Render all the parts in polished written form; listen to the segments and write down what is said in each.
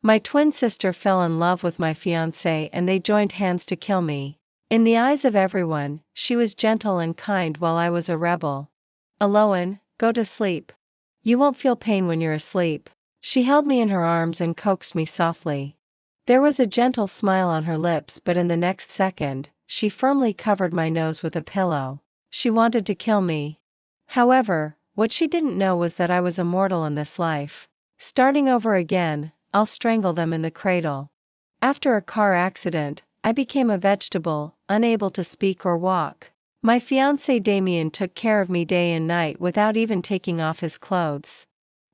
My twin sister fell in love with my fiancé and they joined hands to kill me. In the eyes of everyone, she was gentle and kind while I was a rebel. Aloan, go to sleep. You won't feel pain when you're asleep. She held me in her arms and coaxed me softly. There was a gentle smile on her lips, but in the next second, she firmly covered my nose with a pillow. She wanted to kill me. However, what she didn't know was that I was immortal in this life. Starting over again, I'll strangle them in the cradle. After a car accident, I became a vegetable, unable to speak or walk. My fiancé Damien took care of me day and night without even taking off his clothes.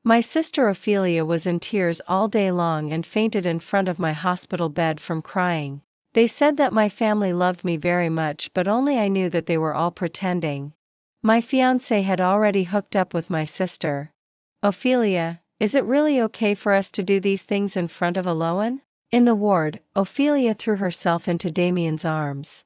My sister Ophelia was in tears all day long and fainted in front of my hospital bed from crying. They said that my family loved me very much, but only I knew that they were all pretending. My fiancé had already hooked up with my sister. Ophelia, is it really okay for us to do these things in front of Aloan? In the ward, Ophelia threw herself into Damien's arms.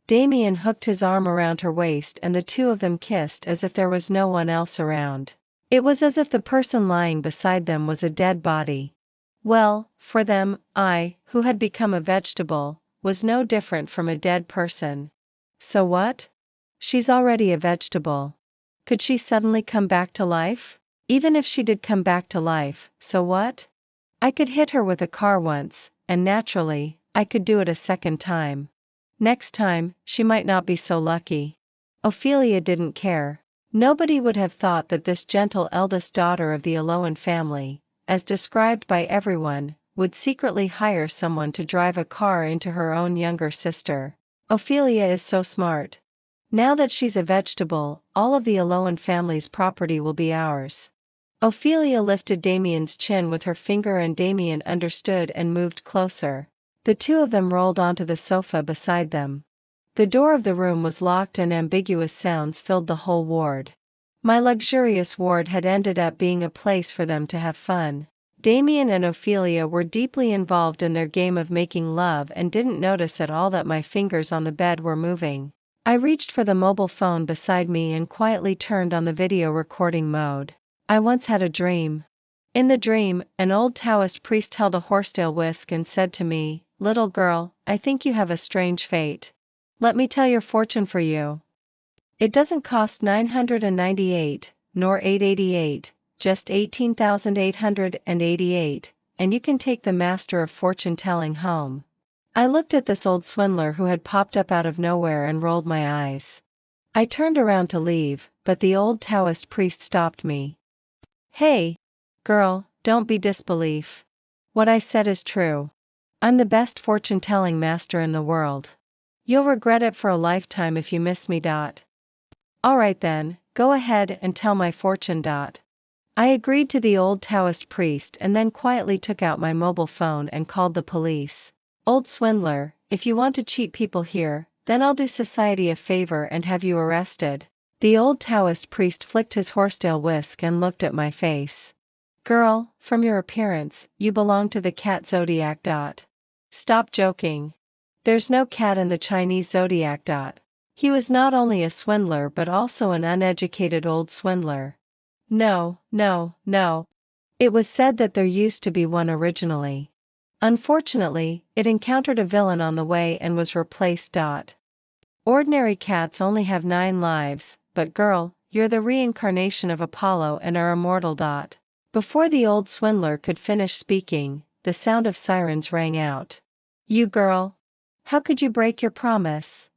Damien hooked his arm around her waist and the two of them kissed as if there was no one else around. It was as if the person lying beside them was a dead body. Well, for them, I, who had become a vegetable, was no different from a dead person. So what? She's already a vegetable. Could she suddenly come back to life? Even if she did come back to life, so what? I could hit her with a car once, and naturally, I could do it a second time. Next time, she might not be so lucky. Ophelia didn't care. Nobody would have thought that this gentle eldest daughter of the Aloan family, as described by everyone, would secretly hire someone to drive a car into her own younger sister. Ophelia is so smart. Now that she's a vegetable, all of the Aloan family's property will be ours. Ophelia lifted Damien's chin with her finger and Damien understood and moved closer. The two of them rolled onto the sofa beside them. The door of the room was locked and ambiguous sounds filled the whole ward. My luxurious ward had ended up being a place for them to have fun. Damien and Ophelia were deeply involved in their game of making love and didn't notice at all that my fingers on the bed were moving. I reached for the mobile phone beside me and quietly turned on the video recording mode. I once had a dream. In the dream, an old Taoist priest held a horsetail whisk and said to me, "Little girl, I think you have a strange fate. Let me tell your fortune for you. It doesn't cost 998, nor 888, just 18,888, and you can take the master of fortune telling home." I looked at this old swindler who had popped up out of nowhere and rolled my eyes. I turned around to leave, but the old Taoist priest stopped me. "Hey, girl, don't be disbelief. What I said is true. I'm the best fortune-telling master in the world. You'll regret it for a lifetime if you miss me. Alright then, go ahead and tell my fortune. I agreed to the old Taoist priest and then quietly took out my mobile phone and called the police. Old swindler, if you want to cheat people here, then I'll do society a favor and have you arrested. The old Taoist priest flicked his horsetail whisk and looked at my face. Girl, from your appearance, you belong to the cat zodiac. Stop joking. There's no cat in the Chinese zodiac. He was not only a swindler but also an uneducated old swindler. No, no, no. It was said that there used to be one originally. Unfortunately, it encountered a villain on the way and was replaced. Ordinary cats only have 9 lives, but girl, you're the reincarnation of Apollo and are immortal. Before the old swindler could finish speaking, the sound of sirens rang out. You girl! How could you break your promise?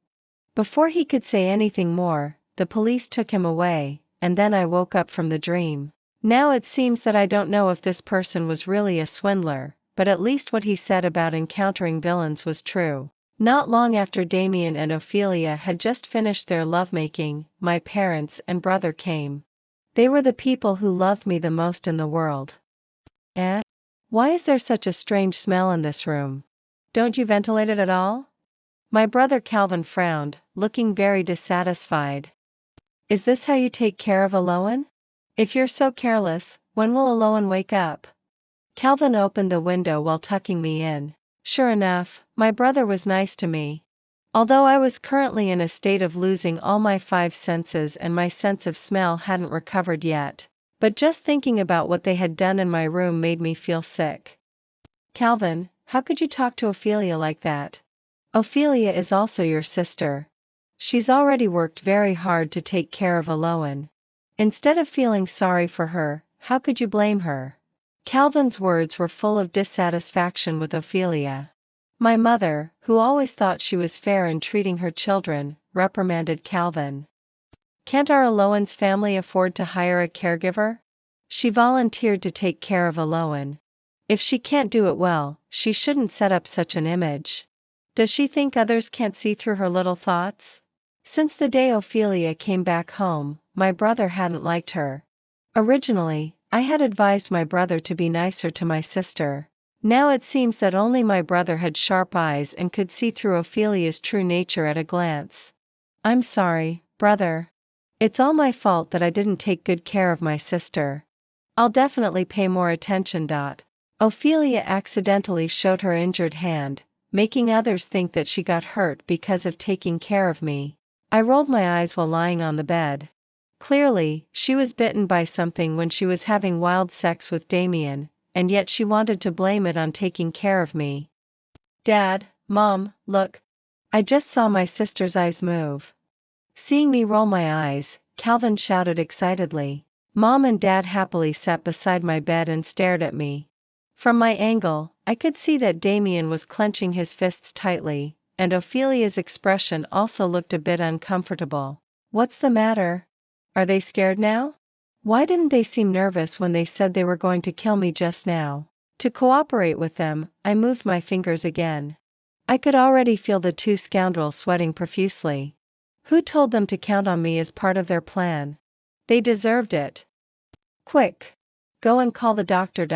Before he could say anything more, the police took him away, and then I woke up from the dream. Now it seems that I don't know if this person was really a swindler, but at least what he said about encountering villains was true. Not long after Damien and Ophelia had just finished their lovemaking, my parents and brother came. They were the people who loved me the most in the world. Why is there such a strange smell in this room? Don't you ventilate it at all? My brother Calvin frowned, looking very dissatisfied. Is this how you take care of Aloan? If you're so careless, when will Aloan wake up? Calvin opened the window while tucking me in. Sure enough, my brother was nice to me. Although I was currently in a state of losing all my 5 senses and my sense of smell hadn't recovered yet. But just thinking about what they had done in my room made me feel sick. Calvin, how could you talk to Ophelia like that? Ophelia is also your sister. She's already worked very hard to take care of Aloan. Instead of feeling sorry for her, how could you blame her? Calvin's words were full of dissatisfaction with Ophelia. My mother, who always thought she was fair in treating her children, reprimanded Calvin. Can't our Aloan's family afford to hire a caregiver? She volunteered to take care of Aloan. If she can't do it well, she shouldn't set up such an image. Does she think others can't see through her little thoughts? Since the day Ophelia came back home, my brother hadn't liked her. Originally, I had advised my brother to be nicer to my sister. Now it seems that only my brother had sharp eyes and could see through Ophelia's true nature at a glance. I'm sorry, brother. It's all my fault that I didn't take good care of my sister. I'll definitely pay more attention. Ophelia accidentally showed her injured hand, making others think that she got hurt because of taking care of me. I rolled my eyes while lying on the bed. Clearly, she was bitten by something when she was having wild sex with Damien, and yet she wanted to blame it on taking care of me. Dad, Mom, look. I just saw my sister's eyes move. Seeing me roll my eyes, Calvin shouted excitedly. Mom and Dad happily sat beside my bed and stared at me. From my angle, I could see that Damien was clenching his fists tightly, and Ophelia's expression also looked a bit uncomfortable. What's the matter? Are they scared now? Why didn't they seem nervous when they said they were going to kill me just now? To cooperate with them, I moved my fingers again. I could already feel the two scoundrels sweating profusely. Who told them to count on me as part of their plan? They deserved it. Quick! Go and call the doctor.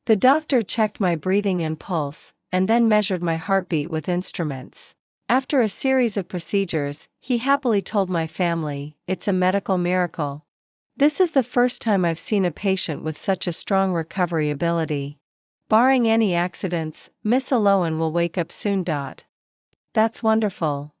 The doctor checked my breathing and pulse, and then measured my heartbeat with instruments. After a series of procedures, he happily told my family, "It's a medical miracle. This is the first time I've seen a patient with such a strong recovery ability. Barring any accidents, Miss Aloan will wake up soon. That's wonderful."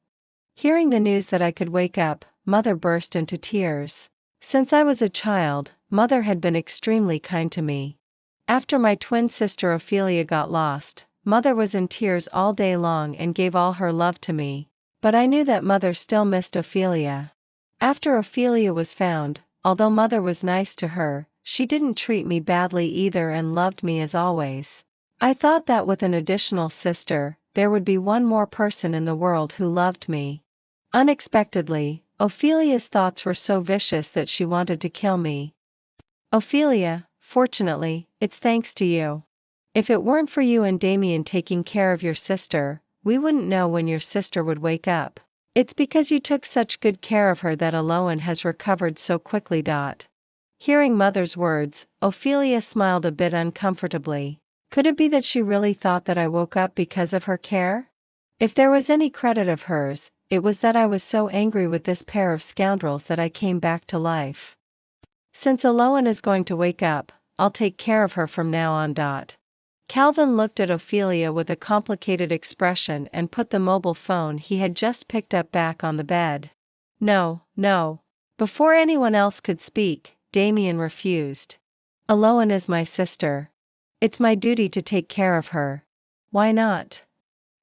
Hearing the news that I could wake up, Mother burst into tears. Since I was a child, Mother had been extremely kind to me. After my twin sister Ophelia got lost, Mother was in tears all day long and gave all her love to me. But I knew that Mother still missed Ophelia. After Ophelia was found, although Mother was nice to her, she didn't treat me badly either and loved me as always. I thought that with an additional sister, there would be one more person in the world who loved me. Unexpectedly, Ophelia's thoughts were so vicious that she wanted to kill me. Ophelia, fortunately, it's thanks to you. If it weren't for you and Damien taking care of your sister, we wouldn't know when your sister would wake up. It's because you took such good care of her that Aloan has recovered so quickly. Hearing Mother's words, Ophelia smiled a bit uncomfortably. Could it be that she really thought that I woke up because of her care? If there was any credit of hers, it was that I was so angry with this pair of scoundrels that I came back to life. Since Aloan is going to wake up, I'll take care of her from now on. Calvin looked at Ophelia with a complicated expression and put the mobile phone he had just picked up back on the bed. No, no. Before anyone else could speak, Damien refused. Aloan is my sister. It's my duty to take care of her. Why not?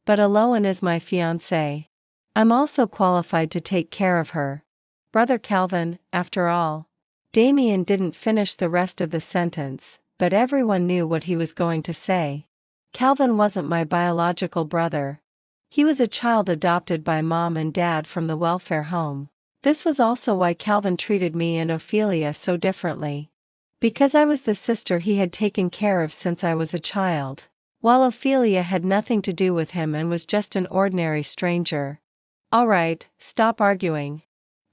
But Aloan is my fiancé. I'm also qualified to take care of her. Brother Calvin, after all. Damien didn't finish the rest of the sentence, but everyone knew what he was going to say. Calvin wasn't my biological brother. He was a child adopted by Mom and Dad from the welfare home. This was also why Calvin treated me and Ophelia so differently. Because I was the sister he had taken care of since I was a child, while Ophelia had nothing to do with him and was just an ordinary stranger. All right, stop arguing.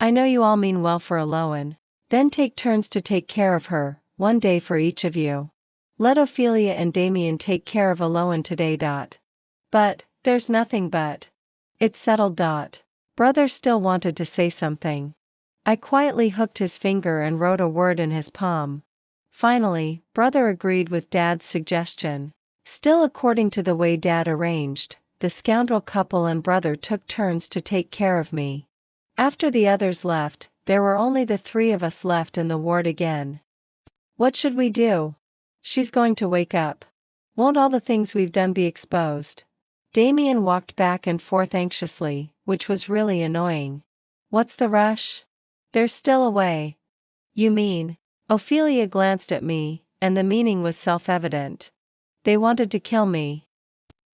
I know you all mean well for Aloan. Then take turns to take care of her, one day for each of you. Let Ophelia and Damien take care of Aloan today. But, there's nothing but. It's settled. Brother still wanted to say something. I quietly hooked his finger and wrote a word in his palm. Finally, Brother agreed with Dad's suggestion. Still according to the way Dad arranged, the scoundrel couple and Brother took turns to take care of me. After the others left, there were only the three of us left in the ward again. What should we do? She's going to wake up. Won't all the things we've done be exposed? Damien walked back and forth anxiously, which was really annoying. What's the rush? There's still a way. You mean? Ophelia glanced at me, and the meaning was self-evident. They wanted to kill me.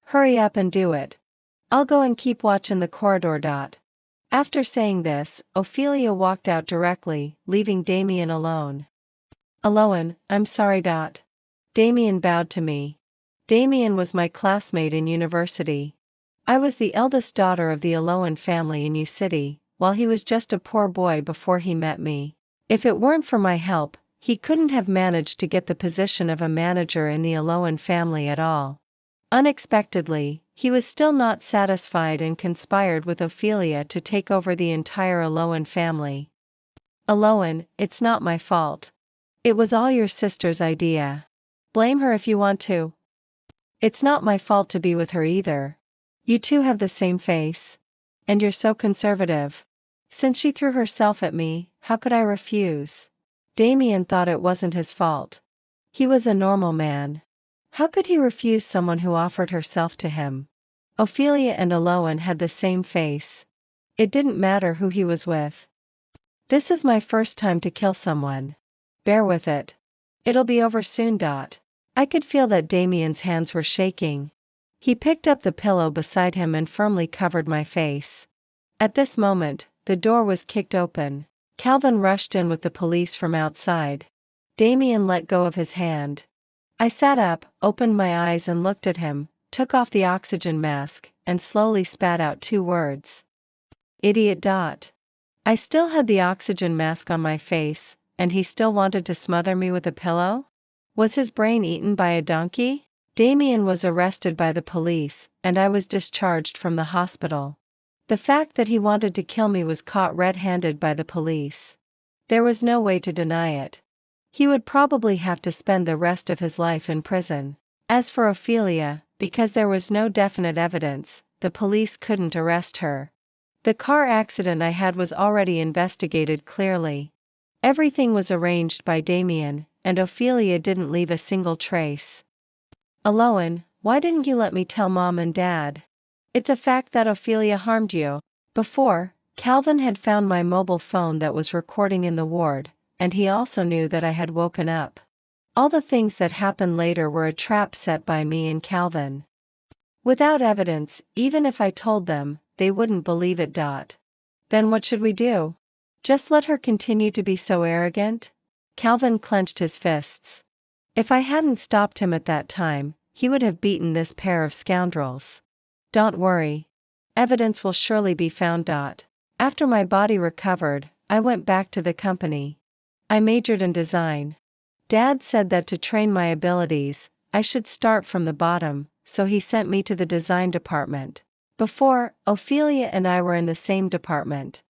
Hurry up and do it. I'll go and keep watch in the corridor. After saying this, Ophelia walked out directly, leaving Damien alone. Aloan, I'm sorry. Damien bowed to me. Damien was my classmate in university. I was the eldest daughter of the Aloan family in U City, while he was just a poor boy before he met me. If it weren't for my help, he couldn't have managed to get the position of a manager in the Aloan family at all. Unexpectedly, he was still not satisfied and conspired with Ophelia to take over the entire Aloan family. Aloan, it's not my fault. It was all your sister's idea. Blame her if you want to. It's not my fault to be with her either. You two have the same face. And you're so conservative. Since she threw herself at me, how could I refuse? Damien thought it wasn't his fault. He was a normal man. How could he refuse someone who offered herself to him? Ophelia and Aloan had the same face. It didn't matter who he was with. This is my first time to kill someone. Bear with it. It'll be over soon. I could feel that Damien's hands were shaking. He picked up the pillow beside him and firmly covered my face. At this moment, the door was kicked open. Calvin rushed in with the police from outside. Damien let go of his hand. I sat up, opened my eyes and looked at him, took off the oxygen mask, and slowly spat out 2 words. Idiot. I still had the oxygen mask on my face, and he still wanted to smother me with a pillow? Was his brain eaten by a donkey? Damien was arrested by the police, and I was discharged from the hospital. The fact that he wanted to kill me was caught red-handed by the police. There was no way to deny it. He would probably have to spend the rest of his life in prison. As for Ophelia, because there was no definite evidence, the police couldn't arrest her. The car accident I had was already investigated clearly. Everything was arranged by Damien, and Ophelia didn't leave a single trace. Aloan, why didn't you let me tell Mom and Dad? It's a fact that Ophelia harmed you. Before, Calvin had found my mobile phone that was recording in the ward, and he also knew that I had woken up. All the things that happened later were a trap set by me and Calvin. Without evidence, even if I told them, they wouldn't believe it. Then what should we do? Just let her continue to be so arrogant? Calvin clenched his fists. If I hadn't stopped him at that time, he would have beaten this pair of scoundrels. Don't worry. Evidence will surely be found. After my body recovered, I went back to the company. I majored in design. Dad said that to train my abilities, I should start from the bottom, so he sent me to the design department. Before, Ophelia and I were in the same department.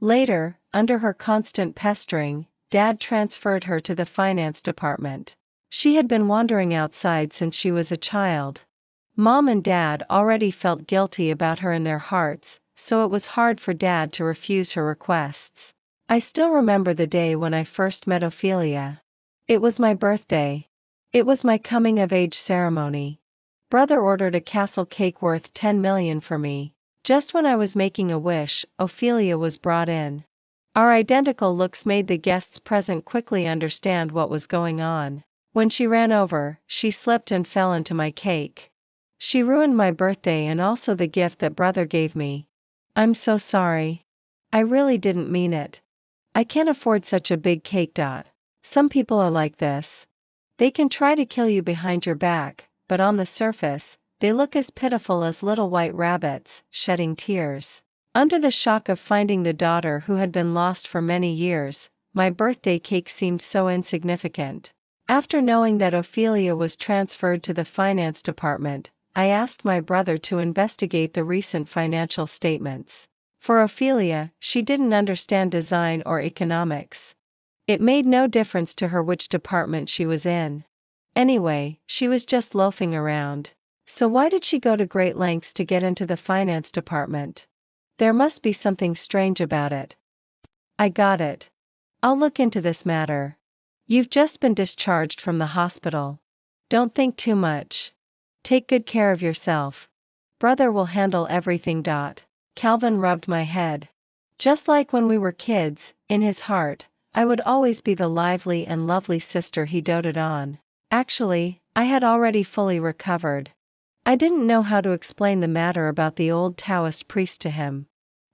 Later, under her constant pestering, Dad transferred her to the finance department. She had been wandering outside since she was a child. Mom and Dad already felt guilty about her in their hearts, so it was hard for Dad to refuse her requests. I still remember the day when I first met Ophelia. It was my birthday. It was my coming-of-age ceremony. Brother ordered a castle cake worth 10 million for me. Just when I was making a wish, Ophelia was brought in. Our identical looks made the guests present quickly understand what was going on. When she ran over, she slipped and fell into my cake. She ruined my birthday and also the gift that brother gave me. I'm so sorry. I really didn't mean it. I can't afford such a big cake. Some people are like this. They can try to kill you behind your back, but on the surface, they look as pitiful as little white rabbits, shedding tears. Under the shock of finding the daughter who had been lost for many years, my birthday cake seemed so insignificant. After knowing that Ophelia was transferred to the finance department, I asked my brother to investigate the recent financial statements. For Ophelia, she didn't understand design or economics. It made no difference to her which department she was in. Anyway, she was just loafing around. So why did she go to great lengths to get into the finance department? There must be something strange about it. I got it. I'll look into this matter. You've just been discharged from the hospital. Don't think too much. Take good care of yourself. Brother will handle everything. Calvin rubbed my head. Just like when we were kids, in his heart, I would always be the lively and lovely sister he doted on. Actually, I had already fully recovered. I didn't know how to explain the matter about the old Taoist priest to him.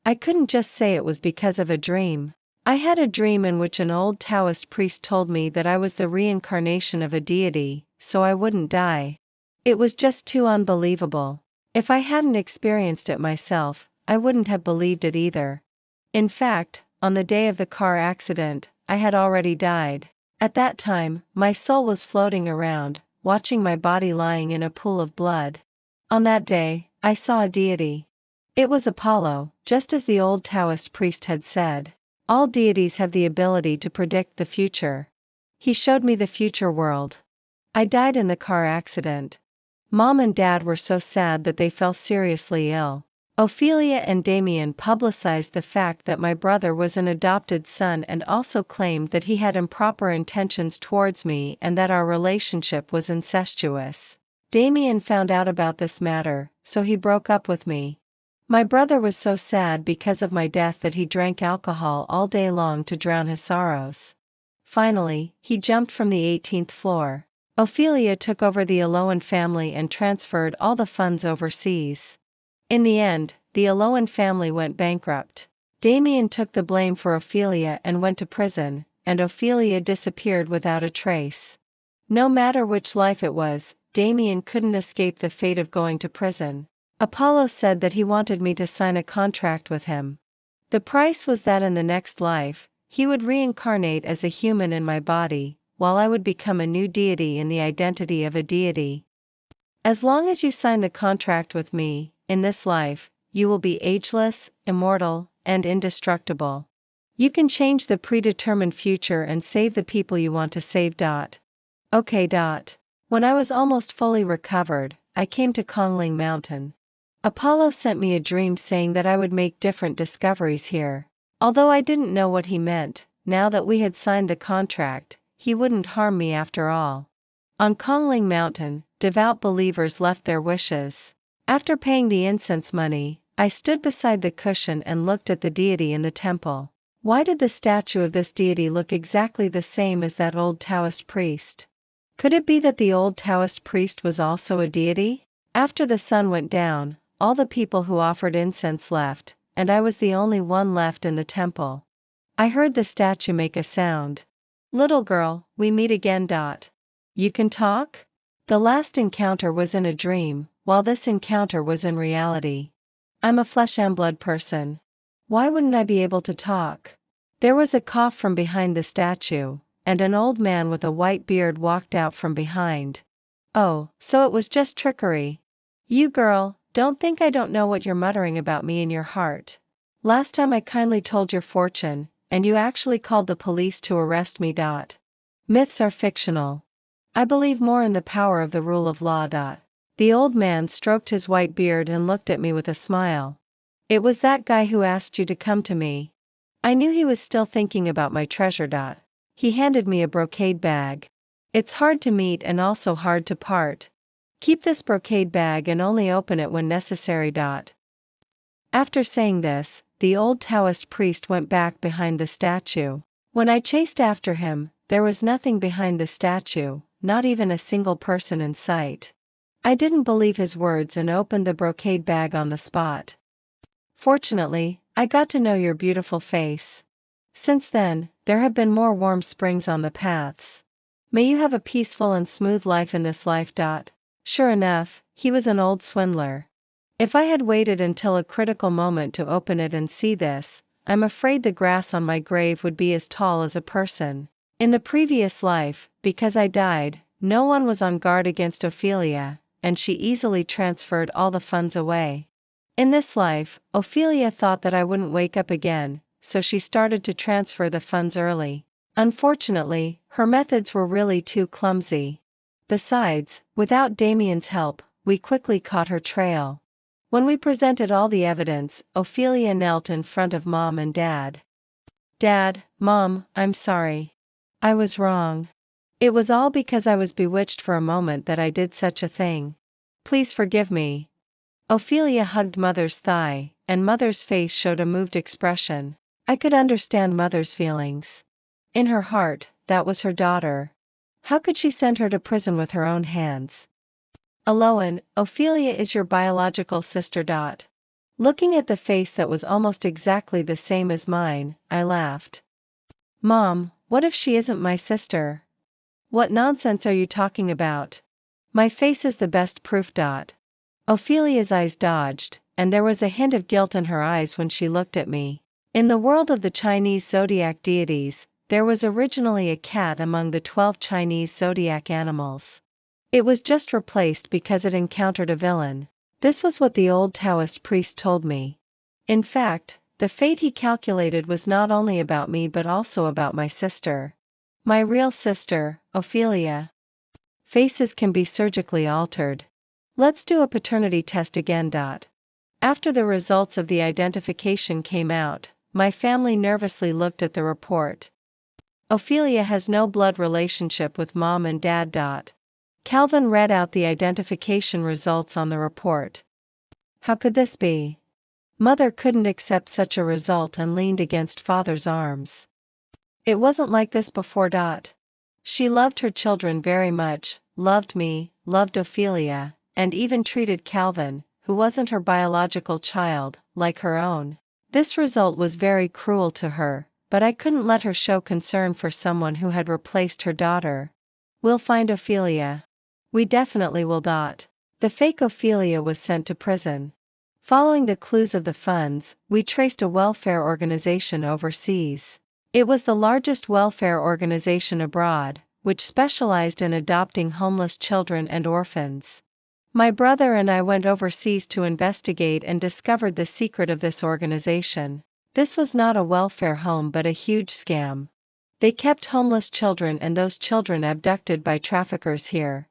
I couldn't just say it was because of a dream. I had a dream in which an old Taoist priest told me that I was the reincarnation of a deity, so I wouldn't die. It was just too unbelievable. If I hadn't experienced it myself, I wouldn't have believed it either. In fact, on the day of the car accident, I had already died. At that time, my soul was floating around, watching my body lying in a pool of blood. On that day, I saw a deity. It was Apollo, just as the old Taoist priest had said. All deities have the ability to predict the future. He showed me the future world. I died in the car accident. Mom and Dad were so sad that they fell seriously ill. Ophelia and Damien publicized the fact that my brother was an adopted son and also claimed that he had improper intentions towards me and that our relationship was incestuous. Damien found out about this matter, so he broke up with me. My brother was so sad because of my death that he drank alcohol all day long to drown his sorrows. Finally, he jumped from the 18th floor. Ophelia took over the Aloan family and transferred all the funds overseas. In the end, the Aloan family went bankrupt. Damien took the blame for Ophelia and went to prison, and Ophelia disappeared without a trace. No matter which life it was, Damien couldn't escape the fate of going to prison. Apollo said that he wanted me to sign a contract with him. The price was that in the next life, he would reincarnate as a human in my body, while I would become a new deity in the identity of a deity. As long as you sign the contract with me, in this life, you will be ageless, immortal, and indestructible. You can change the predetermined future and save the people you want to save. Okay. When I was almost fully recovered, I came to Kongling Mountain. Apollo sent me a dream saying that I would make different discoveries here. Although I didn't know what he meant, now that we had signed the contract, he wouldn't harm me after all. On Kongling Mountain, devout believers left their wishes. After paying the incense money, I stood beside the cushion and looked at the deity in the temple. Why did the statue of this deity look exactly the same as that old Taoist priest? Could it be that the old Taoist priest was also a deity? After the sun went down, all the people who offered incense left, and I was the only one left in the temple. I heard the statue make a sound. Little girl, we meet again. You can talk? The last encounter was in a dream, while this encounter was in reality. I'm a flesh and blood person. Why wouldn't I be able to talk? There was a cough from behind the statue, and an old man with a white beard walked out from behind. Oh, so it was just trickery. You girl, don't think I don't know what you're muttering about me in your heart. Last time I kindly told your fortune, and you actually called the police to arrest me. Myths are fictional. I believe more in the power of the rule of law. The old man stroked his white beard and looked at me with a smile. It was that guy who asked you to come to me. I knew he was still thinking about my treasure. He handed me a brocade bag. It's hard to meet and also hard to part. Keep this brocade bag and only open it when necessary. After saying this, the old Taoist priest went back behind the statue. When I chased after him, there was nothing behind the statue, not even a single person in sight. I didn't believe his words and opened the brocade bag on the spot. Fortunately, I got to know your beautiful face. Since then, there have been more warm springs on the paths. May you have a peaceful and smooth life in this life. Sure enough, he was an old swindler. If I had waited until a critical moment to open it and see this, I'm afraid the grass on my grave would be as tall as a person. In the previous life, because I died, no one was on guard against Ophelia, and she easily transferred all the funds away. In this life, Ophelia thought that I wouldn't wake up again, so she started to transfer the funds early. Unfortunately, her methods were really too clumsy. Besides, without Damien's help, we quickly caught her trail. When we presented all the evidence, Ophelia knelt in front of Mom and Dad. Dad, Mom, I'm sorry. I was wrong. It was all because I was bewitched for a moment that I did such a thing. Please forgive me. Ophelia hugged Mother's thigh, and Mother's face showed a moved expression. I could understand Mother's feelings. In her heart, that was her daughter. How could she send her to prison with her own hands? Aloan, Ophelia is your biological sister. Looking at the face that was almost exactly the same as mine, I laughed. Mom, what if she isn't my sister? What nonsense are you talking about? My face is the best proof. Ophelia's eyes dodged, and there was a hint of guilt in her eyes when she looked at me. In the world of the Chinese zodiac deities, there was originally a cat among the 12 Chinese zodiac animals. It was just replaced because it encountered a villain. This was what the old Taoist priest told me. In fact, the fate he calculated was not only about me but also about my sister. My real sister, Ophelia. Faces can be surgically altered. Let's do a paternity test again. After the results of the identification came out, my family nervously looked at the report. Ophelia has no blood relationship with Mom and Dad. Calvin read out the identification results on the report. How could this be? Mother couldn't accept such a result and leaned against Father's arms. It wasn't like this before. She loved her children very much, loved me, loved Ophelia, and even treated Calvin, who wasn't her biological child, like her own. This result was very cruel to her, but I couldn't let her show concern for someone who had replaced her daughter. We'll find Ophelia. We definitely will. The fake Ophelia was sent to prison. Following the clues of the funds, we traced a welfare organization overseas. It was the largest welfare organization abroad, which specialized in adopting homeless children and orphans. My brother and I went overseas to investigate and discovered the secret of this organization. This was not a welfare home but a huge scam. They kept homeless children and those children abducted by traffickers here.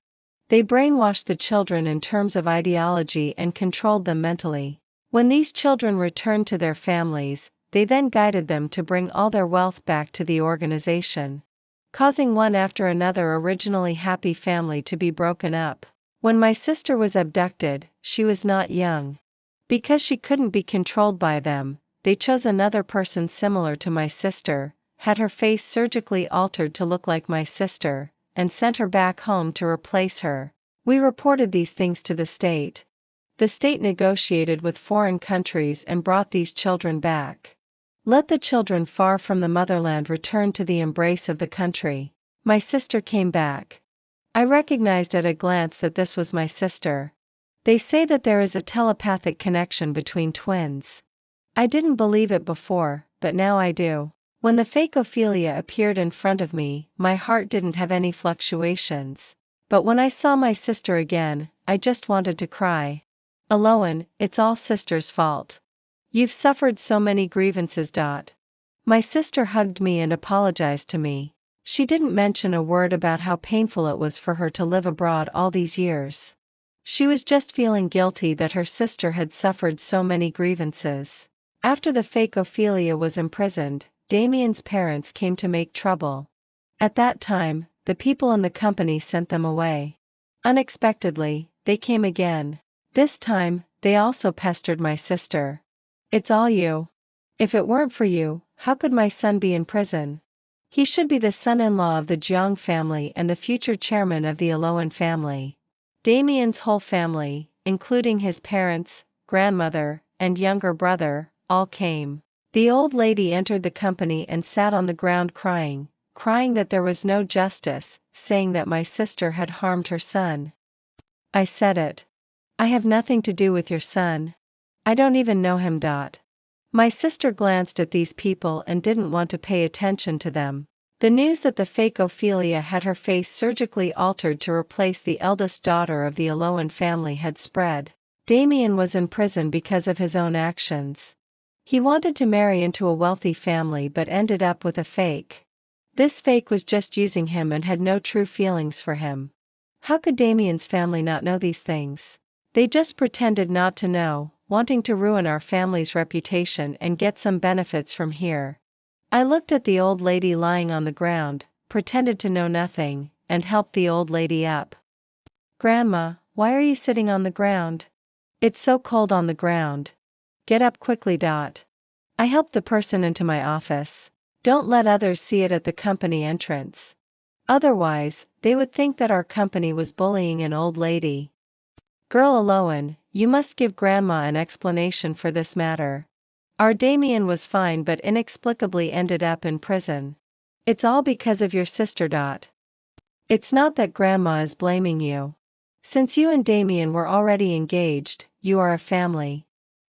They brainwashed the children in terms of ideology and controlled them mentally. When these children returned to their families, they then guided them to bring all their wealth back to the organization, causing one after another originally happy family to be broken up. When my sister was abducted, she was not young. Because she couldn't be controlled by them, they chose another person similar to my sister, had her face surgically altered to look like my sister, and sent her back home to replace her. We reported these things to the state. The state negotiated with foreign countries and brought these children back. Let the children far from the motherland return to the embrace of the country. My sister came back. I recognized at a glance that this was my sister. They say that there is a telepathic connection between twins. I didn't believe it before, but now I do. When the fake Ophelia appeared in front of me, my heart didn't have any fluctuations. But when I saw my sister again, I just wanted to cry. Aloan, it's all sister's fault. You've suffered so many grievances. My sister hugged me and apologized to me. She didn't mention a word about how painful it was for her to live abroad all these years. She was just feeling guilty that her sister had suffered so many grievances. After the fake Ophelia was imprisoned, Damien's parents came to make trouble. At that time, the people in the company sent them away. Unexpectedly, they came again. This time, they also pestered my sister. It's all you. If it weren't for you, how could my son be in prison? He should be the son-in-law of the Jiang family and the future chairman of the Aloan family. Damien's whole family, including his parents, grandmother, and younger brother, all came. The old lady entered the company and sat on the ground crying that there was no justice, saying that my sister had harmed her son. I said it. I have nothing to do with your son. I don't even know him. My sister glanced at these people and didn't want to pay attention to them. The news that the fake Ophelia had her face surgically altered to replace the eldest daughter of the Aloan family had spread. Damien was in prison because of his own actions. He wanted to marry into a wealthy family but ended up with a fake. This fake was just using him and had no true feelings for him. How could Damien's family not know these things? They just pretended not to know, wanting to ruin our family's reputation and get some benefits from here. I looked at the old lady lying on the ground, pretended to know nothing, and helped the old lady up. Grandma, Why are you sitting on the ground? It's so cold on the ground. Get up quickly. I helped the person into my office. Don't let others see it at the company entrance. Otherwise, they would think that our company was bullying an old lady. Girl Aloan, you must give Grandma an explanation for this matter. Our Damien was fine but inexplicably ended up in prison. It's all because of your sister. It's not that Grandma is blaming you. Since you and Damien were already engaged, you are a family.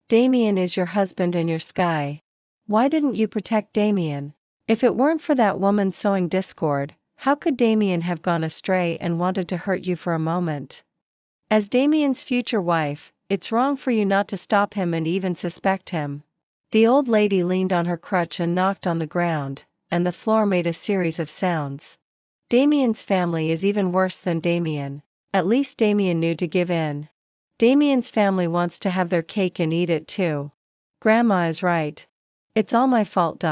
Damien is your husband and your sky. Why didn't you protect Damien? If it weren't for that woman sowing discord, how could Damien have gone astray and wanted to hurt you for a moment? As Damien's future wife, it's wrong for you not to stop him and even suspect him. The old lady leaned on her crutch and knocked on the ground, and the floor made a series of sounds. Damien's family is even worse than Damien. At least Damien knew to give in. Damien's family wants to have their cake and eat it too. Grandma is right. It's all my fault.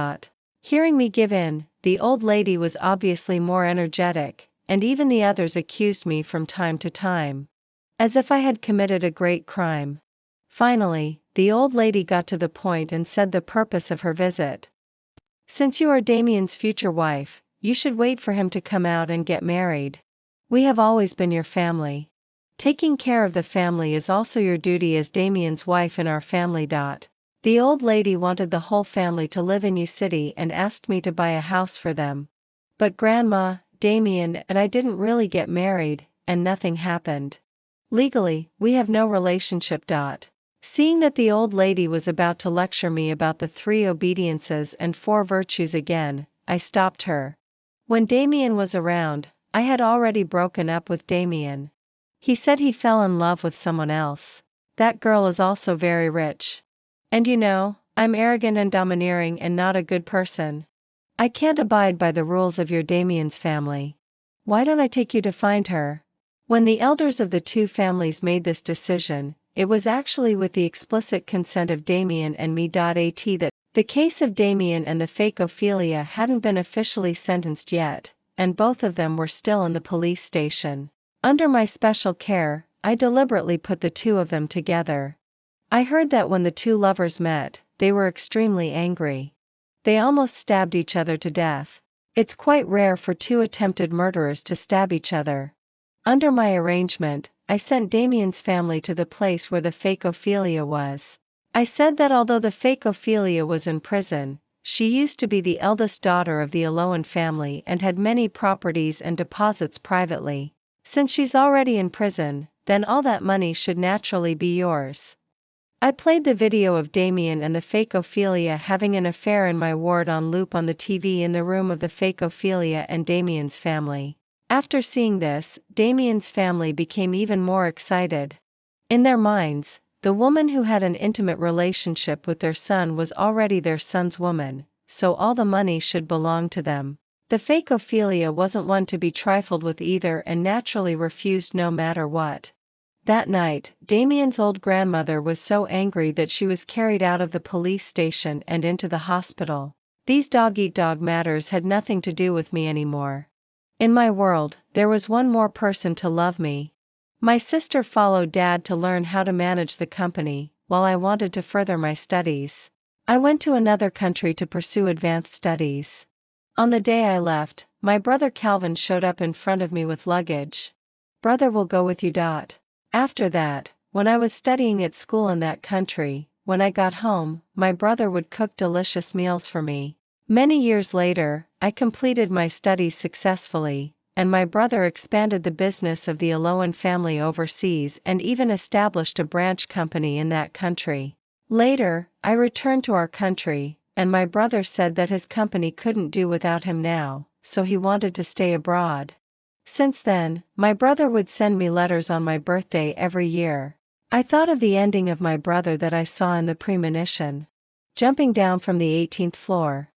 Hearing me give in, the old lady was obviously more energetic, and even the others accused me from time to time. As if I had committed a great crime. Finally, the old lady got to the point and said the purpose of her visit. Since you are Damien's future wife, you should wait for him to come out and get married. We have always been your family. Taking care of the family is also your duty as Damien's wife in our family. The old lady wanted the whole family to live in U City and asked me to buy a house for them. But Grandma, Damien and I didn't really get married, and nothing happened. Legally, we have no relationship. Seeing that the old lady was about to lecture me about the 3 obediences and 4 virtues again, I stopped her. When Damien was around, I had already broken up with Damien. He said he fell in love with someone else. That girl is also very rich. And you know, I'm arrogant and domineering and not a good person. I can't abide by the rules of your Damien's family. Why don't I take you to find her? When the elders of the 2 families made this decision, it was actually with the explicit consent of Damien and me. That the case of Damien and the fake Ophelia hadn't been officially sentenced yet, and both of them were still in the police station. Under my special care, I deliberately put the 2 of them together. I heard that when the 2 lovers met, they were extremely angry. They almost stabbed each other to death. It's quite rare for 2 attempted murderers to stab each other. Under my arrangement, I sent Damien's family to the place where the fake Ophelia was. I said that although the fake Ophelia was in prison, she used to be the eldest daughter of the Aloan family and had many properties and deposits privately. Since she's already in prison, then all that money should naturally be yours. I played the video of Damien and the fake Ophelia having an affair in my ward on loop on the TV in the room of the fake Ophelia and Damien's family. After seeing this, Damien's family became even more excited. In their minds, the woman who had an intimate relationship with their son was already their son's woman, so all the money should belong to them. The fake Ophelia wasn't one to be trifled with either and naturally refused no matter what. That night, Damien's old grandmother was so angry that she was carried out of the police station and into the hospital. These dog-eat-dog matters had nothing to do with me anymore. In my world, there was one more person to love me. My sister followed Dad to learn how to manage the company, while I wanted to further my studies. I went to another country to pursue advanced studies. On the day I left, my brother Calvin showed up in front of me with luggage. Brother will go with you. After that, when I was studying at school in that country, when I got home, my brother would cook delicious meals for me. Many years later, I completed my studies successfully, and my brother expanded the business of the Aloan family overseas and even established a branch company in that country. Later, I returned to our country, and my brother said that his company couldn't do without him now, so he wanted to stay abroad. Since then, my brother would send me letters on my birthday every year. I thought of the ending of my brother that I saw in the premonition. Jumping down from the 18th floor.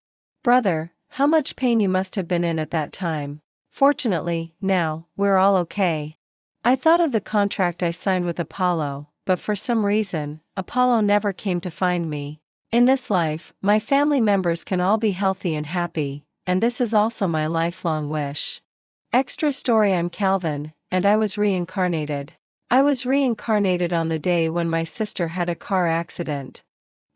Brother, how much pain you must have been in at that time. Fortunately, now, we're all okay. I thought of the contract I signed with Apollo, but for some reason, Apollo never came to find me. In this life, my family members can all be healthy and happy, and this is also my lifelong wish. Extra story: I'm Calvin, and I was reincarnated. I was reincarnated on the day when my sister had a car accident.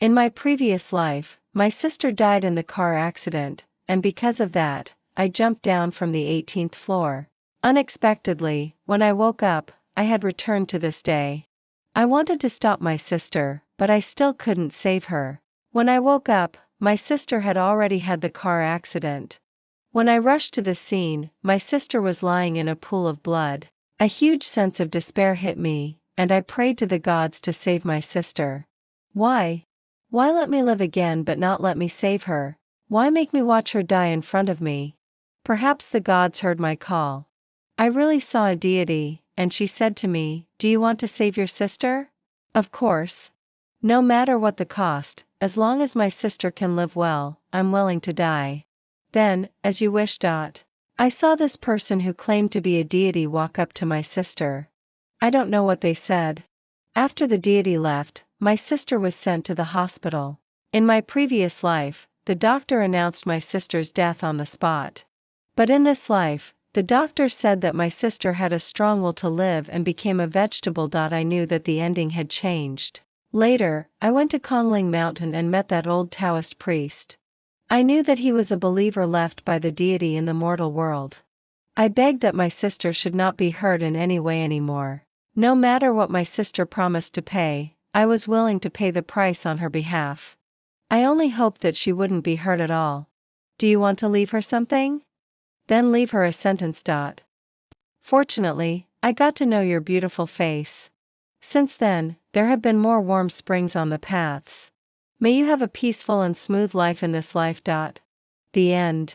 In my previous life, my sister died in the car accident, and because of that, I jumped down from the 18th floor. Unexpectedly, when I woke up, I had returned to this day. I wanted to stop my sister, but I still couldn't save her. When I woke up, my sister had already had the car accident. When I rushed to the scene, my sister was lying in a pool of blood. A huge sense of despair hit me, and I prayed to the gods to save my sister. Why? Why let me live again but not let me save her? Why make me watch her die in front of me? Perhaps the gods heard my call. I really saw a deity, and she said to me, "Do you want to save your sister?" Of course. No matter what the cost, as long as my sister can live well, I'm willing to die. Then, as you wish. I saw this person who claimed to be a deity walk up to my sister. I don't know what they said. After the deity left, my sister was sent to the hospital. In my previous life, the doctor announced my sister's death on the spot. But in this life, the doctor said that my sister had a strong will to live and became a vegetable. I knew that the ending had changed. Later, I went to Kongling Mountain and met that old Taoist priest. I knew that he was a believer left by the deity in the mortal world. I begged that my sister should not be hurt in any way anymore. No matter what my sister promised to pay, I was willing to pay the price on her behalf. I only hoped that she wouldn't be hurt at all. Do you want to leave her something? Then leave her a sentence. Fortunately, I got to know your beautiful face. Since then, there have been more warm springs on the paths. May you have a peaceful and smooth life in this life. The end.